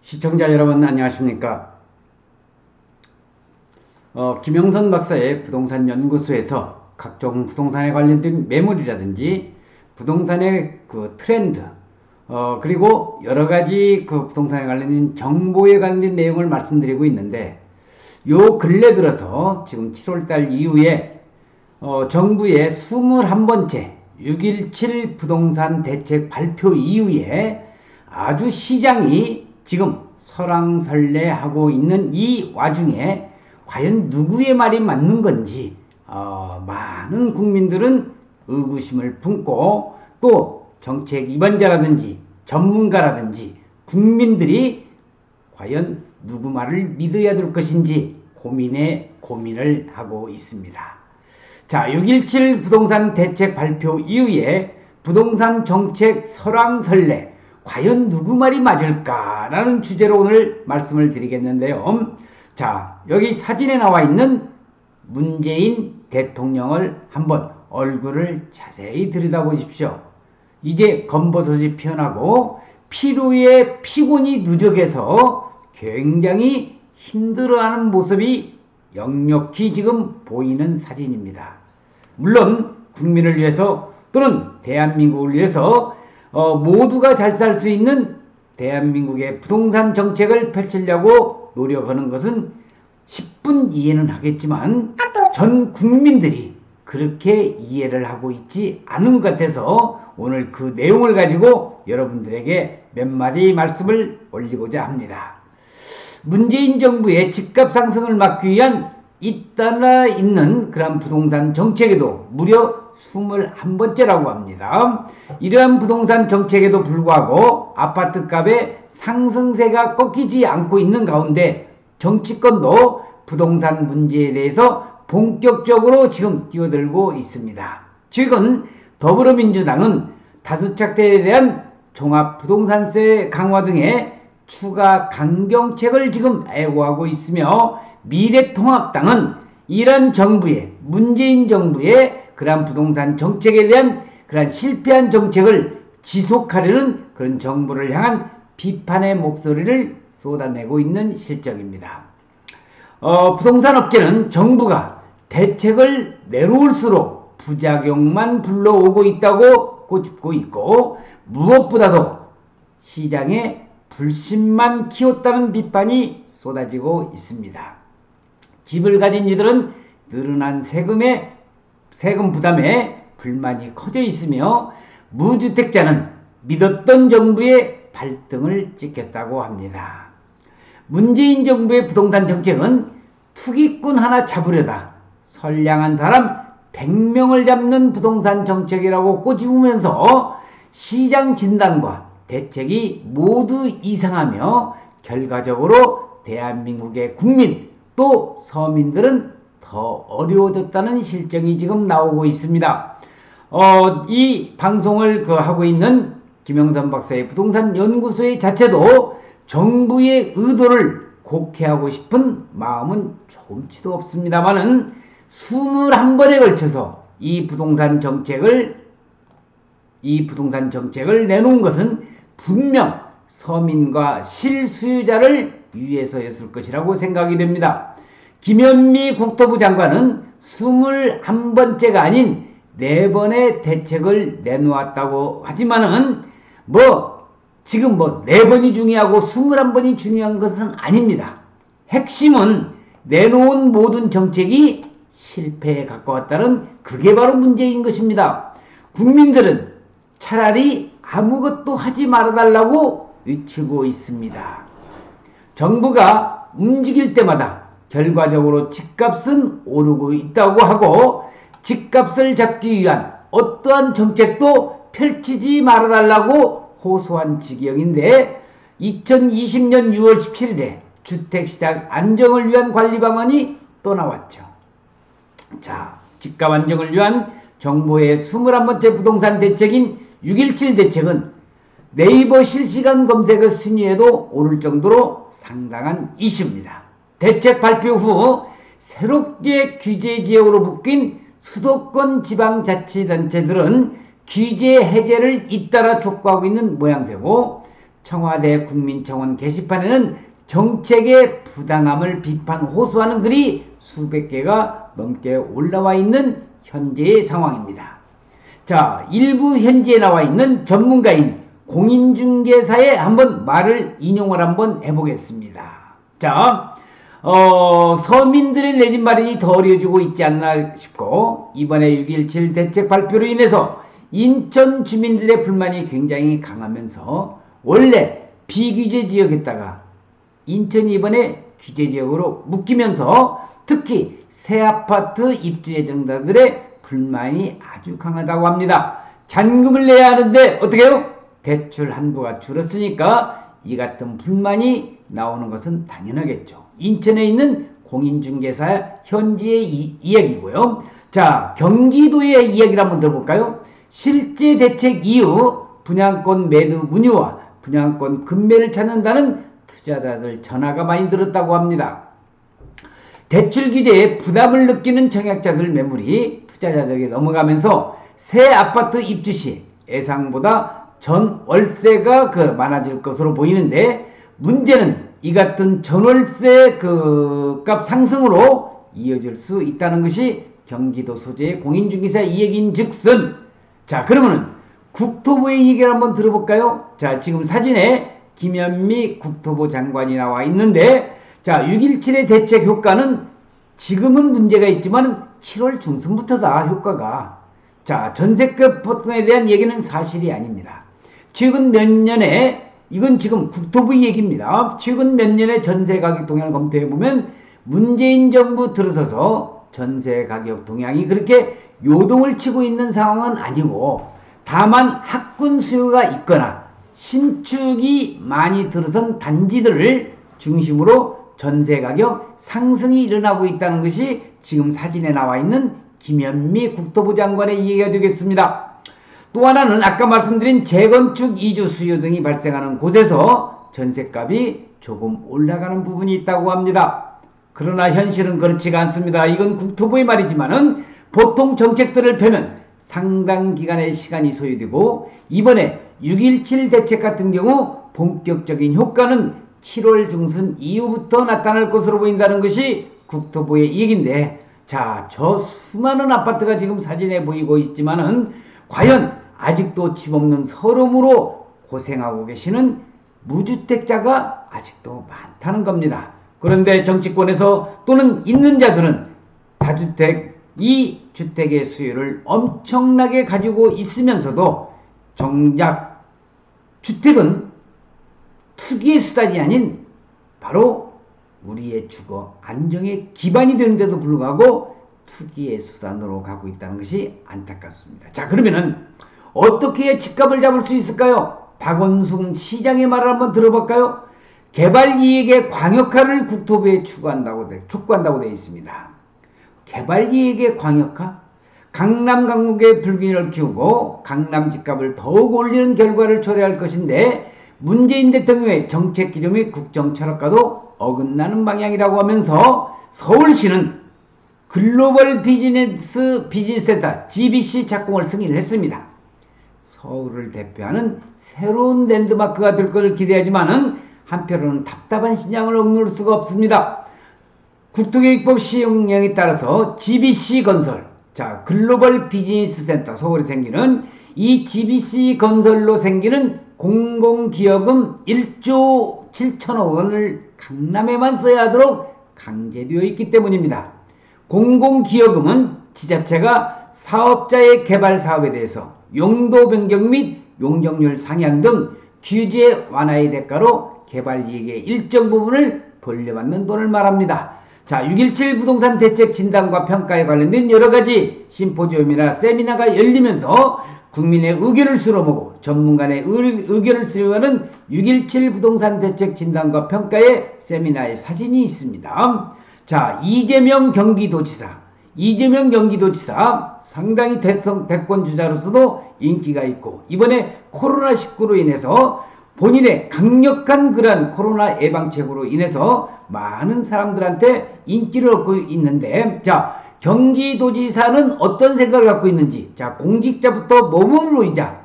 시청자 여러분 안녕하십니까? 김영선 박사의 부동산 연구소에서 각종 부동산에 관련된 매물이라든지 부동산의 그 트렌드, 그리고 여러 가지 그 부동산에 관련된 정보에 관련된 내용을 말씀드리고 있는데, 요 근래 들어서 지금 7월달 이후에 정부의 21번째 6.17 부동산 대책 발표 이후에 아주 시장이 지금 설왕설래하고 있는 이 와중에 과연 누구의 말이 맞는 건지 많은 국민들은 의구심을 품고, 또 정책 입안자라든지 전문가라든지 국민들이 과연 누구 말을 믿어야 될 것인지 고민을 하고 있습니다. 자, 6.17 부동산 대책 발표 이후에 부동산 정책 설왕설래 과연 누구 말이 맞을까라는 주제로 오늘 말씀을 드리겠는데요. 자, 여기 사진에 나와 있는 문재인 대통령을 한번 얼굴을 자세히 들여다보십시오. 이제 검버섯이 피어나고 피로에 피곤이 누적해서 굉장히 힘들어하는 모습이 역력히 지금 보이는 사진입니다. 물론 국민을 위해서 또는 대한민국을 위해서 모두가 잘 살 수 있는 대한민국의 부동산 정책을 펼치려고 노력하는 것은 10분 이해는 하겠지만 전 국민들이 그렇게 이해를 하고 있지 않은 것 같아서 오늘 그 내용을 가지고 여러분들에게 몇 마디 말씀을 올리고자 합니다. 문재인 정부의 집값 상승을 막기 위한 잇따라 있는 그런 부동산 정책에도 무려 21번째라고 합니다. 이러한 부동산 정책에도 불구하고 아파트값의 상승세가 꺾이지 않고 있는 가운데 정치권도 부동산 문제에 대해서 본격적으로 지금 뛰어들고 있습니다. 최근 더불어민주당은 다주택자에 대한 종합부동산세 강화 등의 추가 강경책을 지금 애고하고 있으며, 미래통합당은 이런 정부의, 문재인 정부의 그러한 부동산 정책에 대한 그러한 실패한 정책을 지속하려는 그런 정부를 향한 비판의 목소리를 쏟아내고 있는 실정입니다. 부동산 업계는 정부가 대책을 내놓을수록 부작용만 불러오고 있다고 꼬집고 있고, 무엇보다도 시장에 불신만 키웠다는 비판이 쏟아지고 있습니다. 집을 가진 이들은 늘어난 세금 부담에 불만이 커져 있으며, 무주택자는 믿었던 정부의 발등을 찍겠다고 합니다. 문재인 정부의 부동산 정책은 투기꾼 하나 잡으려다 선량한 사람 100명을 잡는 부동산 정책이라고 꼬집으면서 시장 진단과 대책이 모두 이상하며 결과적으로 대한민국의 국민 또 서민들은 더 어려워졌다는 실정이 지금 나오고 있습니다. 이 방송을 하고 있는 김영선 박사의 부동산 연구소의 자체도 정부의 의도를 곡해하고 싶은 마음은 조금치도 없습니다만은 21번에 걸쳐서 이 부동산 정책을 내놓은 것은 분명 서민과 실수요자를 위해서였을 것이라고 생각이 됩니다. 김현미 국토부 장관은 21번째가 아닌 4번의 대책을 내놓았다고 하지만은 지금 4번이 중요하고 21번이 중요한 것은 아닙니다. 핵심은 내놓은 모든 정책이 실패에 가까웠다는 그게 바로 문제인 것입니다. 국민들은 차라리 아무것도 하지 말아달라고 외치고 있습니다. 정부가 움직일 때마다 결과적으로 집값은 오르고 있다고 하고, 집값을 잡기 위한 어떠한 정책도 펼치지 말아달라고 호소한 지경인데, 2020년 6월 17일에 주택시장 안정을 위한 관리 방안이 또 나왔죠. 자, 집값 안정을 위한 정부의 21번째 부동산 대책인 6.17 대책은 네이버 실시간 검색어 순위에도 오를 정도로 상당한 이슈입니다. 대책 발표 후 새롭게 규제 지역으로 묶인 수도권 지방자치단체들은 규제 해제를 잇따라 촉구하고 있는 모양새고, 청와대 국민청원 게시판에는 정책의 부당함을 비판 호소하는 글이 수백 개가 넘게 올라와 있는 현재의 상황입니다. 자, 일부 현지에 나와 있는 전문가인 공인중개사의 한번 말을 인용을 한번 해보겠습니다. 자, 서민들의 내 집 마련이 더 어려워지고 있지 않나 싶고, 이번에 6.17 대책 발표로 인해서 인천 주민들의 불만이 굉장히 강하면서 원래 비규제 지역에다가 인천이 이번에 규제 지역으로 묶이면서 특히 새 아파트 입주 예정자들의 불만이 아주 강하다고 합니다. 잔금을 내야 하는데 어떻게 해요? 대출 한도가 줄었으니까 이 같은 불만이 나오는 것은 당연하겠죠. 인천에 있는 공인중개사 현지의 이야기고요. 자, 경기도의 이야기를 한번 들어볼까요? 실제 대책 이후 분양권 매도 문의와 분양권 급매를 찾는다는 투자자들 전화가 많이 들었다고 합니다. 대출 규제에 부담을 느끼는 청약자들 매물이 투자자들에게 넘어가면서 새 아파트 입주 시 예상보다 전 월세가 많아질 것으로 보이는데, 문제는 이 같은 전월세 값 상승으로 이어질 수 있다는 것이 경기도 소재의 공인중개사 이야기인 즉슨, 자, 그러면은 국토부의 얘기를 한번 들어볼까요? 자, 지금 사진에 김현미 국토부 장관이 나와 있는데, 자, 6.17의 대책 효과는 지금은 문제가 있지만 7월 중순부터다, 효과가. 자, 전세급 보통에 대한 얘기는 사실이 아닙니다. 최근 몇 년에, 이건 지금 국토부 얘기입니다. 최근 몇 년의 전세 가격 동향을 검토해보면 문재인 정부 들어서서 전세 가격 동향이 그렇게 요동을 치고 있는 상황은 아니고, 다만 학군 수요가 있거나 신축이 많이 들어선 단지들을 중심으로 전세 가격 상승이 일어나고 있다는 것이 지금 사진에 나와 있는 김현미 국토부 장관의 이야기가 되겠습니다. 또 하나는 아까 말씀드린 재건축 이주 수요 등이 발생하는 곳에서 전세값이 조금 올라가는 부분이 있다고 합니다. 그러나 현실은 그렇지가 않습니다. 이건 국토부의 말이지만은 보통 정책들을 펴면 상당 기간의 시간이 소요되고, 이번에 6.17 대책 같은 경우 본격적인 효과는 7월 중순 이후부터 나타날 것으로 보인다는 것이 국토부의 얘기인데, 자, 저 수많은 아파트가 지금 사진에 보이고 있지만은 과연 아직도 집 없는 서름으로 고생하고 계시는 무주택자가 아직도 많다는 겁니다. 그런데 정치권에서 또는 있는 자들은 다주택, 이 주택의 수요를 엄청나게 가지고 있으면서도 정작 주택은 투기의 수단이 아닌 바로 우리의 주거 안정의 기반이 되는데도 불구하고 투기의 수단으로 가고 있다는 것이 안타깝습니다. 자, 그러면은 어떻게 해야 집값을 잡을 수 있을까요? 박원순 시장의 말을 한번 들어볼까요? 개발이익의 광역화를 국토부에 촉구한다고 되어 있습니다. 개발이익의 광역화? 강남 강북의 불균형을 키우고 강남 집값을 더욱 올리는 결과를 초래할 것인데, 문재인 대통령의 정책 기조 및 국정 철학과도 어긋나는 방향이라고 하면서 서울시는 글로벌 비즈니스 센터 GBC 착공을 승인을 했습니다. 서울을 대표하는 새로운 랜드마크가 될 것을 기대하지만은 한편으로는 답답한 신앙을 억누를 수가 없습니다. 국토교육법 시행령에 따라서 GBC 건설, 자, 글로벌 비즈니스 센터 서울에 생기는 이 GBC 건설로 생기는 공공기여금 1조 7천억 원을 강남에만 써야 하도록 강제되어 있기 때문입니다. 공공기여금은 지자체가 사업자의 개발 사업에 대해서 용도 변경 및 용적률 상향 등 규제 완화의 대가로 개발이익의 일정 부분을 돌려받는 돈을 말합니다. 자, 6.17 부동산 대책 진단과 평가에 관련된 여러가지 심포지엄이나 세미나가 열리면서 국민의 의견을 수렴하고 전문가의 의견을 수렴하는 6.17 부동산 대책 진단과 평가의 세미나의 사진이 있습니다. 자, 이재명 경기도지사 상당히 대권 주자로서도 인기가 있고, 이번에 코로나19로 인해서 본인의 강력한 그러한 코로나 예방책으로 인해서 많은 사람들한테 인기를 얻고 있는데, 자, 경기도지사는 어떤 생각을 갖고 있는지, 자, 공직자부터 머물러이자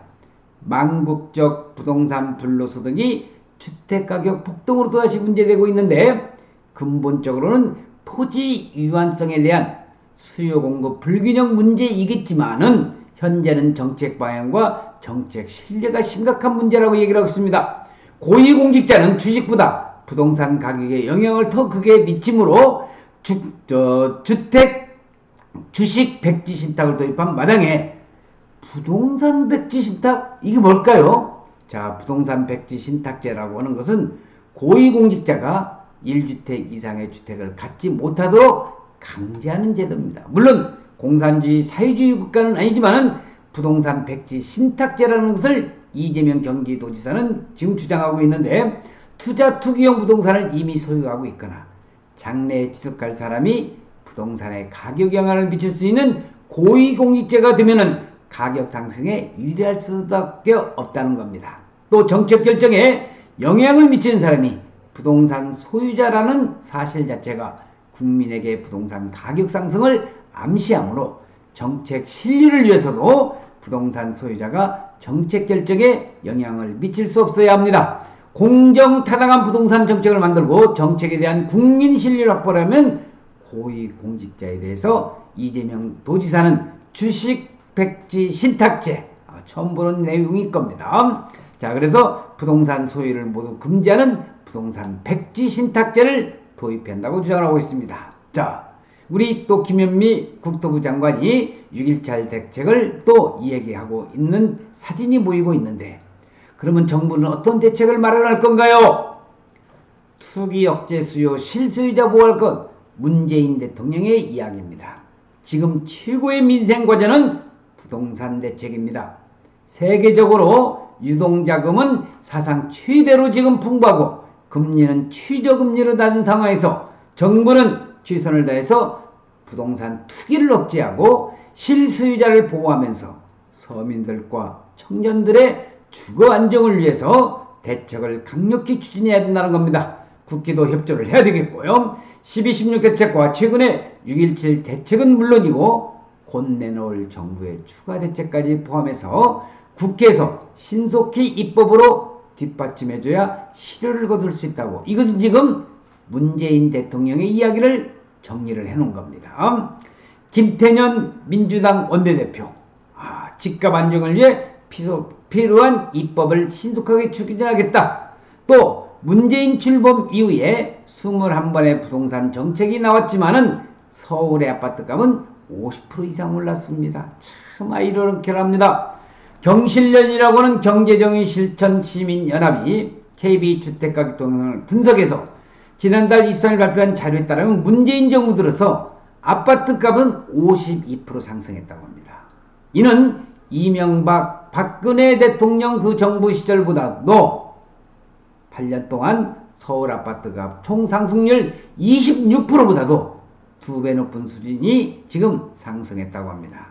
망국적 부동산 불로소 등이 주택가격 폭등으로 또다시 문제되고 있는데, 근본적으로는 토지 유한성에 대한 수요 공급 불균형 문제이겠지만은 현재는 정책 방향과 정책 신뢰가 심각한 문제라고 얘기를 하고 있습니다. 고위공직자는 주식보다 부동산 가격에 영향을 더 크게 미치므로 주식 백지 신탁을 도입한 마당에 부동산 백지 신탁? 이게 뭘까요? 자, 부동산 백지 신탁제라고 하는 것은 고위공직자가 1주택 이상의 주택을 갖지 못하도록 강제하는 제도입니다. 물론 공산주의 사회주의 국가는 아니지만은 부동산 백지 신탁제라는 것을 이재명 경기도지사는 지금 주장하고 있는데, 투자 투기용 부동산을 이미 소유하고 있거나 장래에 취득할 사람이 부동산에 가격 영향을 미칠 수 있는 고위공직자가 되면은 가격 상승에 유리할 수밖에 없다는 겁니다. 또 정책 결정에 영향을 미치는 사람이 부동산 소유자라는 사실 자체가 국민에게 부동산 가격 상승을 암시하므로 정책 실리를 위해서도 부동산 소유자가 정책 결정에 영향을 미칠 수 없어야 합니다. 공정타당한 부동산 정책을 만들고 정책에 대한 국민 신뢰를 확보하려면 고위공직자에 대해서 이재명 도지사는 주식 백지 신탁제, 처음 보는 내용일 겁니다. 자, 그래서 부동산 소유를 모두 금지하는 부동산 백지 신탁제를 도입한다고 주장을 하고 있습니다. 자, 우리 또 김현미 국토부 장관이 6.18 대책을 또 이야기하고 있는 사진이 보이고 있는데, 그러면 정부는 어떤 대책을 마련할 건가요? 투기 억제 수요 실소유자 보호할 것, 문재인 대통령의 이야기입니다. 지금 최고의 민생 과제는 부동산 대책입니다. 세계적으로 유동자금은 사상 최대로 지금 풍부하고 금리는 최저금리로 낮은 상황에서 정부는 최선을 다해서 부동산 투기를 억제하고 실소유자를 보호하면서 서민들과 청년들의 주거 안정을 위해서 대책을 강력히 추진해야 된다는 겁니다. 국회도 협조를 해야 되겠고요. 12.16 대책과 최근에 6.17 대책은 물론이고 곧 내놓을 정부의 추가 대책까지 포함해서 국회에서 신속히 입법으로 뒷받침해줘야 실효를 거둘 수 있다고, 이것은 지금 문재인 대통령의 이야기를 정리를 해놓은 겁니다. 김태년 민주당 원내대표, 집값 안정을 위해 필요한 입법을 신속하게 추진하겠다. 또 문재인 출범 이후에 21번의 부동산 정책이 나왔지만은 서울의 아파트값은 50% 이상 올랐습니다. 참 아이러니합니다. 경실련이라고 하는 경제정의실천시민연합이 KB주택가격 동향을 분석해서 지난달 23일 발표한 자료에 따르면 문재인 정부 들어서 아파트값은 52% 상승했다고 합니다. 이는 이명박, 박근혜 대통령 그 정부 시절보다도 8년 동안 서울 아파트값 총 상승률 26%보다도 2배 높은 수준이 지금 상승했다고 합니다.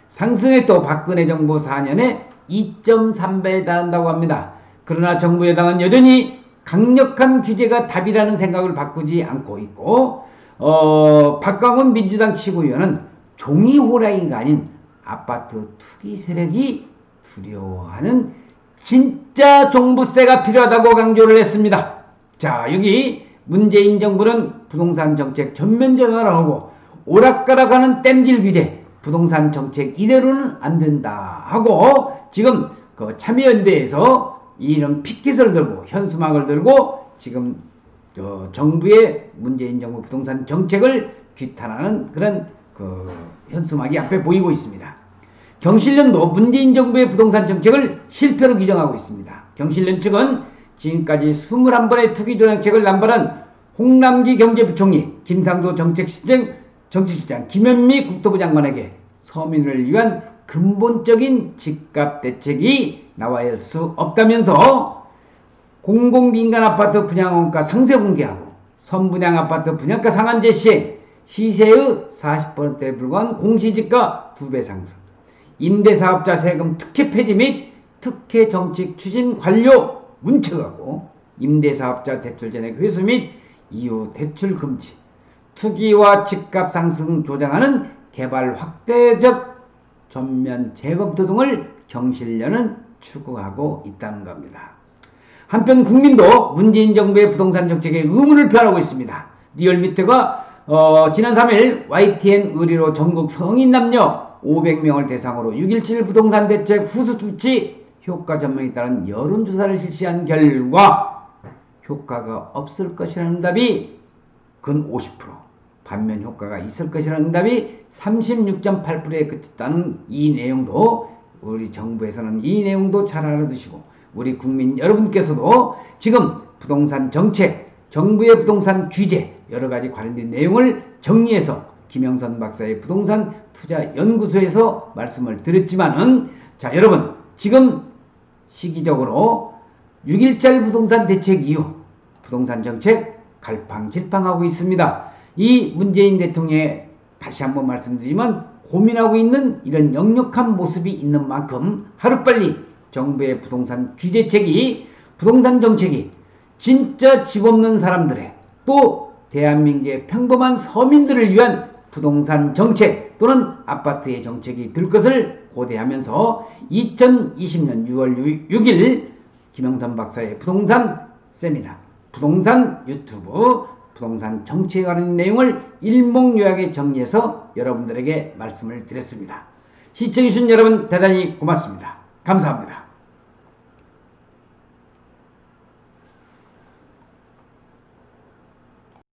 상승에 또 박근혜 정부 4년에 2.3배에 달한다고 합니다. 그러나 정부 여당은 여전히 강력한 규제가 답이라는 생각을 바꾸지 않고 있고, 박광훈 민주당 치고위원은 종이 호랑이가 아닌 아파트 투기 세력이 두려워하는 진짜 종부세가 필요하다고 강조를 했습니다. 자, 여기 문재인 정부는 부동산 정책 전면 전환을 하고 오락가락하는 땜질 규제, 부동산 정책 이대로는 안 된다 하고 지금 그 참여연대에서 이런 피켓을 들고 현수막을 들고 지금 정부의 문재인 정부 부동산 정책을 규탄하는 그런 그 현수막이 앞에 보이고 있습니다. 경실련도 문재인 정부의 부동산 정책을 실패로 규정하고 있습니다. 경실련 측은 지금까지 21번의 투기 정책을 남발한 홍남기 경제부총리, 김상조 정책실장, 김현미 국토부 장관에게 서민을 위한 근본적인 집값 대책이 나와야 할 수 없다면서 공공민간 아파트 분양원가 상세 공개하고 선분양 아파트 분양가 상한제 시행, 시세의 40%에 불과한 공시지가 2배 상승, 임대사업자 세금 특혜 폐지 및 특혜 정책 추진 관료 문책하고 임대사업자 대출 전액 회수 및 이후 대출 금지, 투기와 집값 상승 조장하는 개발 확대적 전면 재검토 등을 경실련은 추구하고 있다는 겁니다. 한편 국민도 문재인 정부의 부동산 정책에 의문을 표하고 있습니다. 리얼미터가 지난 3일 YTN 의뢰로 전국 성인 남녀 500명을 대상으로 6.17 부동산 대책 후수조치 효과 전망에 따른 여론조사를 실시한 결과 효과가 없을 것이라는 응답이 근 50%, 반면 효과가 있을 것이라는 응답이 36.8%에 그쳤다는 이 내용도 우리 정부에서는 이 내용도 잘 알아두시고 우리 국민 여러분께서도 지금 부동산 정책, 정부의 부동산 규제 여러가지 관련된 내용을 정리해서 김영선 박사의 부동산 투자 연구소에서 말씀을 드렸지만은 자 여러분 지금 시기적으로 6.1절 부동산 대책 이후 부동산 정책 갈팡질팡하고 있습니다. 이 문재인 대통령의 다시 한번 말씀드리지만 고민하고 있는 이런 역력한 모습이 있는 만큼 하루빨리 정부의 부동산 규제책이 부동산 정책이 진짜 집 없는 사람들의 또 대한민국의 평범한 서민들을 위한 부동산 정책 또는 아파트의 정책이 될 것을 고대하면서 2020년 6월 6일 김영선 박사의 부동산 세미나, 부동산 유튜브, 부동산 정책에 관한 내용을 일목요약에 정리해서 여러분들에게 말씀을 드렸습니다. 시청해주신 여러분 대단히 고맙습니다. 감사합니다.